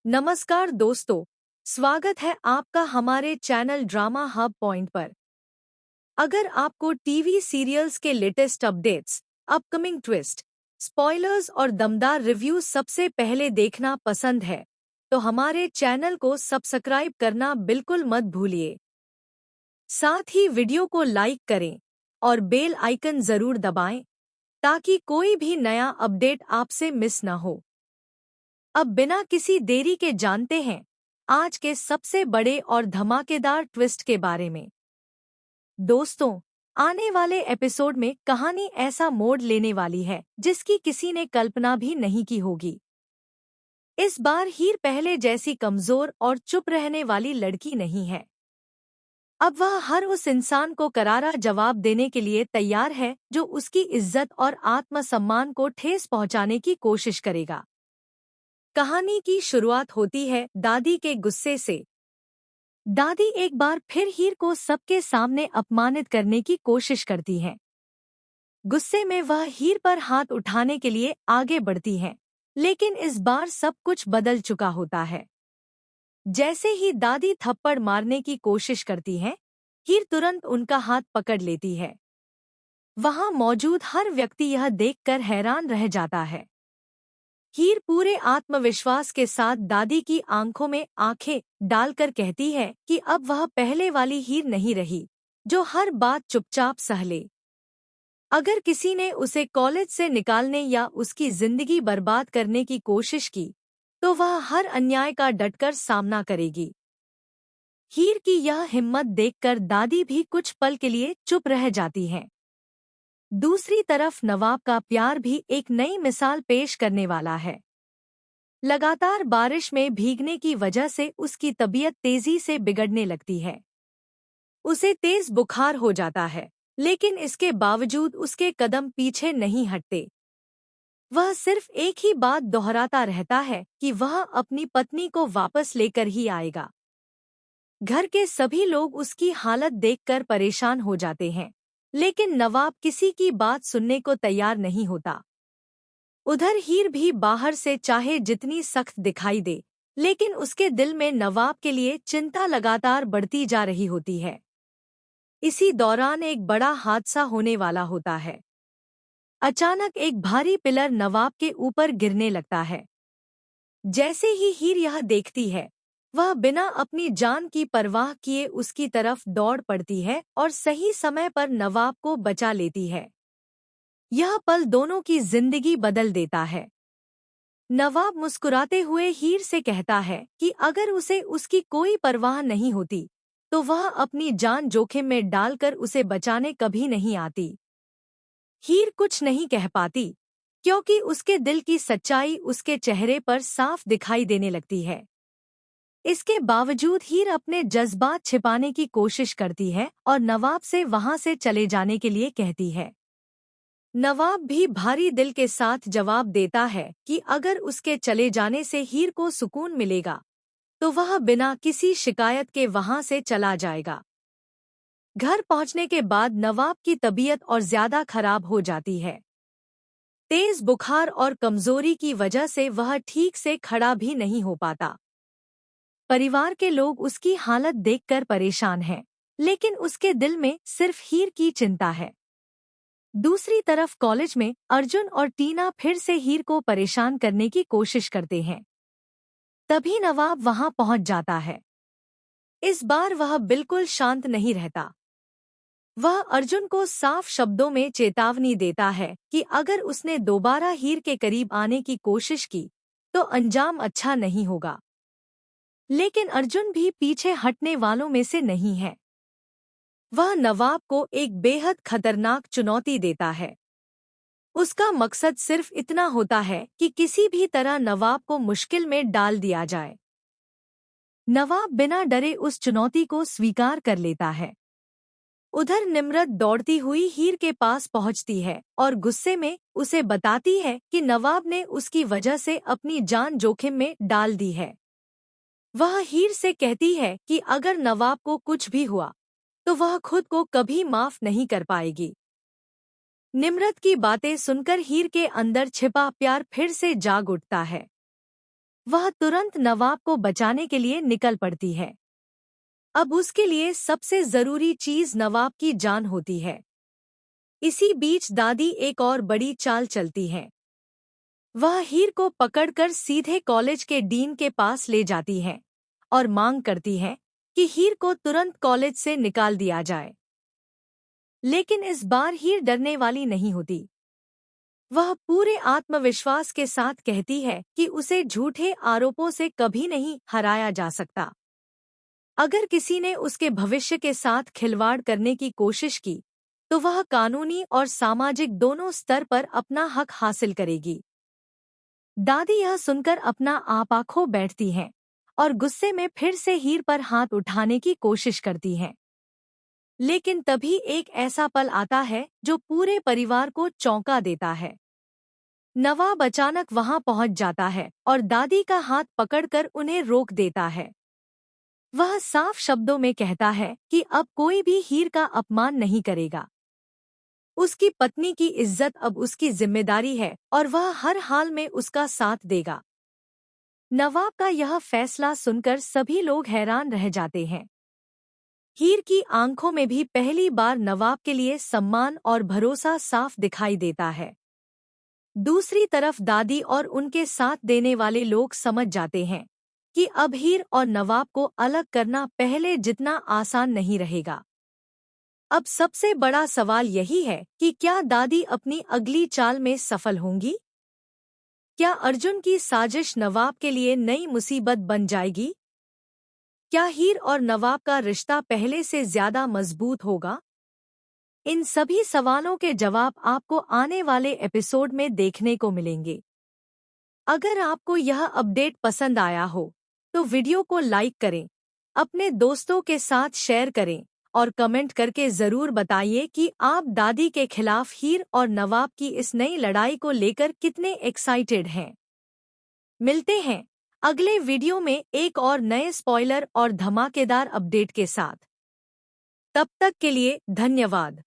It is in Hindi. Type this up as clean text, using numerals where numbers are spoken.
नमस्कार दोस्तों, स्वागत है आपका हमारे चैनल ड्रामा हब पॉइंट पर। अगर आपको टीवी सीरियल्स के latest updates, upcoming twist, spoilers और दमदार रिव्यूज सबसे पहले देखना पसंद है, तो हमारे चैनल को सब्सक्राइब करना बिल्कुल मत भूलिए। साथ ही वीडियो को लाइक करें और बेल आइकन जरूर दबाएं, ताकि कोई भी नया अपडेट आपसे मिस न हो। अब बिना किसी देरी के जानते हैं आज के सबसे बड़े और धमाकेदार ट्विस्ट के बारे में। दोस्तों, आने वाले एपिसोड में कहानी ऐसा मोड़ लेने वाली है जिसकी किसी ने कल्पना भी नहीं की होगी। इस बार हीर पहले जैसी कमजोर और चुप रहने वाली लड़की नहीं है। अब वह हर उस इंसान को करारा जवाब देने के लिए तैयार है जो उसकी इज्जत और आत्मसम्मान को ठेस पहुंचाने की कोशिश करेगा। कहानी की शुरुआत होती है दादी के गुस्से से। दादी एक बार फिर हीर को सबके सामने अपमानित करने की कोशिश करती हैं। गुस्से में वह हीर पर हाथ उठाने के लिए आगे बढ़ती हैं, लेकिन इस बार सब कुछ बदल चुका होता है। जैसे ही दादी थप्पड़ मारने की कोशिश करती हैं, हीर तुरंत उनका हाथ पकड़ लेती है। वहां मौजूद हर व्यक्ति यह देखकर हैरान रह जाता है। हीर पूरे आत्मविश्वास के साथ दादी की आंखों में आंखें डालकर कहती है कि अब वह पहले वाली हीर नहीं रही, जो हर बात चुपचाप सह ले। अगर किसी ने उसे कॉलेज से निकालने या उसकी जिंदगी बर्बाद करने की कोशिश की, तो वह हर अन्याय का डटकर सामना करेगी। हीर की यह हिम्मत देखकर दादी भी कुछ पल के लिए चुप रह जाती हैं। दूसरी तरफ नवाब का प्यार भी एक नई मिसाल पेश करने वाला है। लगातार बारिश में भीगने की वजह से उसकी तबीयत तेजी से बिगड़ने लगती है। उसे तेज बुखार हो जाता है, लेकिन इसके बावजूद उसके कदम पीछे नहीं हटते। वह सिर्फ एक ही बात दोहराता रहता है कि वह अपनी पत्नी को वापस लेकर ही आएगा। घर के सभी लोग उसकी हालत देखकर परेशान हो जाते हैं, लेकिन नवाब किसी की बात सुनने को तैयार नहीं होता। उधर हीर भी बाहर से चाहे जितनी सख्त दिखाई दे, लेकिन उसके दिल में नवाब के लिए चिंता लगातार बढ़ती जा रही होती है। इसी दौरान एक बड़ा हादसा होने वाला होता है। अचानक एक भारी पिलर नवाब के ऊपर गिरने लगता है। जैसे ही हीर यह देखती है, वह बिना अपनी जान की परवाह किए उसकी तरफ दौड़ पड़ती है और सही समय पर नवाब को बचा लेती है। यह पल दोनों की जिंदगी बदल देता है। नवाब मुस्कुराते हुए हीर से कहता है कि अगर उसे उसकी कोई परवाह नहीं होती, तो वह अपनी जान जोखिम में डालकर उसे बचाने कभी नहीं आती। हीर कुछ नहीं कह पाती, क्योंकि उसके दिल की सच्चाई उसके चेहरे पर साफ दिखाई देने लगती है। इसके बावजूद हीर अपने जज्बात छिपाने की कोशिश करती है और नवाब से वहां से चले जाने के लिए कहती है। नवाब भी भारी दिल के साथ जवाब देता है कि अगर उसके चले जाने से हीर को सुकून मिलेगा, तो वह बिना किसी शिकायत के वहां से चला जाएगा। घर पहुंचने के बाद नवाब की तबीयत और ज्यादा खराब हो जाती है। तेज बुखार और कमजोरी की वजह से वह ठीक से खड़ा भी नहीं हो पाता। परिवार के लोग उसकी हालत देखकर परेशान हैं, लेकिन उसके दिल में सिर्फ हीर की चिंता है। दूसरी तरफ कॉलेज में अर्जुन और टीना फिर से हीर को परेशान करने की कोशिश करते हैं। तभी नवाब वहां पहुंच जाता है। इस बार वह बिल्कुल शांत नहीं रहता। वह अर्जुन को साफ शब्दों में चेतावनी देता है कि अगर उसने दोबारा हीर के करीब आने की कोशिश की, तो अंजाम अच्छा नहीं होगा। लेकिन अर्जुन भी पीछे हटने वालों में से नहीं है। वह नवाब को एक बेहद खतरनाक चुनौती देता है। उसका मकसद सिर्फ इतना होता है कि किसी भी तरह नवाब को मुश्किल में डाल दिया जाए। नवाब बिना डरे उस चुनौती को स्वीकार कर लेता है। उधर निम्रत दौड़ती हुई हीर के पास पहुंचती है और गुस्से में उसे बताती है कि नवाब ने उसकी वजह से अपनी जान जोखिम में डाल दी है। वह हीर से कहती है कि अगर नवाब को कुछ भी हुआ, तो वह खुद को कभी माफ नहीं कर पाएगी। निम्रत की बातें सुनकर हीर के अंदर छिपा प्यार फिर से जाग उठता है। वह तुरंत नवाब को बचाने के लिए निकल पड़ती है। अब उसके लिए सबसे जरूरी चीज नवाब की जान होती है। इसी बीच दादी एक और बड़ी चाल चलती है। वह हीर को पकड़कर सीधे कॉलेज के डीन के पास ले जाती है और मांग करती है कि हीर को तुरंत कॉलेज से निकाल दिया जाए। लेकिन इस बार हीर डरने वाली नहीं होती। वह पूरे आत्मविश्वास के साथ कहती है कि उसे झूठे आरोपों से कभी नहीं हराया जा सकता। अगर किसी ने उसके भविष्य के साथ खिलवाड़ करने की कोशिश की तो वह कानूनी और सामाजिक दोनों स्तर पर अपना हक हासिल करेगी। दादी यह सुनकर अपना आपा खो बैठती हैं और गुस्से में फिर से हीर पर हाथ उठाने की कोशिश करती हैं। लेकिन तभी एक ऐसा पल आता है जो पूरे परिवार को चौंका देता है। नवाब अचानक वहां पहुंच जाता है और दादी का हाथ पकड़कर उन्हें रोक देता है। वह साफ शब्दों में कहता है कि अब कोई भी हीर का अपमान नहीं करेगा। उसकी पत्नी की इज्जत अब उसकी जिम्मेदारी है और वह हर हाल में उसका साथ देगा। नवाब का यह फैसला सुनकर सभी लोग हैरान रह जाते हैं। हीर की आंखों में भी पहली बार नवाब के लिए सम्मान और भरोसा साफ दिखाई देता है। दूसरी तरफ दादी और उनके साथ देने वाले लोग समझ जाते हैं कि अब हीर और नवाब को अलग करना पहले जितना आसान नहीं रहेगा। अब सबसे बड़ा सवाल यही है कि क्या दादी अपनी अगली चाल में सफल होंगी? क्या अर्जुन की साजिश नवाब के लिए नई मुसीबत बन जाएगी? क्या हीर और नवाब का रिश्ता पहले से ज्यादा मजबूत होगा? इन सभी सवालों के जवाब आपको आने वाले एपिसोड में देखने को मिलेंगे। अगर आपको यह अपडेट पसंद आया हो तो वीडियो को लाइक करें, अपने दोस्तों के साथ शेयर करें और कमेंट करके जरूर बताइए कि आप दादी के खिलाफ हीर और नवाब की इस नई लड़ाई को लेकर कितने एक्साइटेड हैं। मिलते हैं अगले वीडियो में एक और नए स्पॉइलर और धमाकेदार अपडेट के साथ। तब तक के लिए धन्यवाद।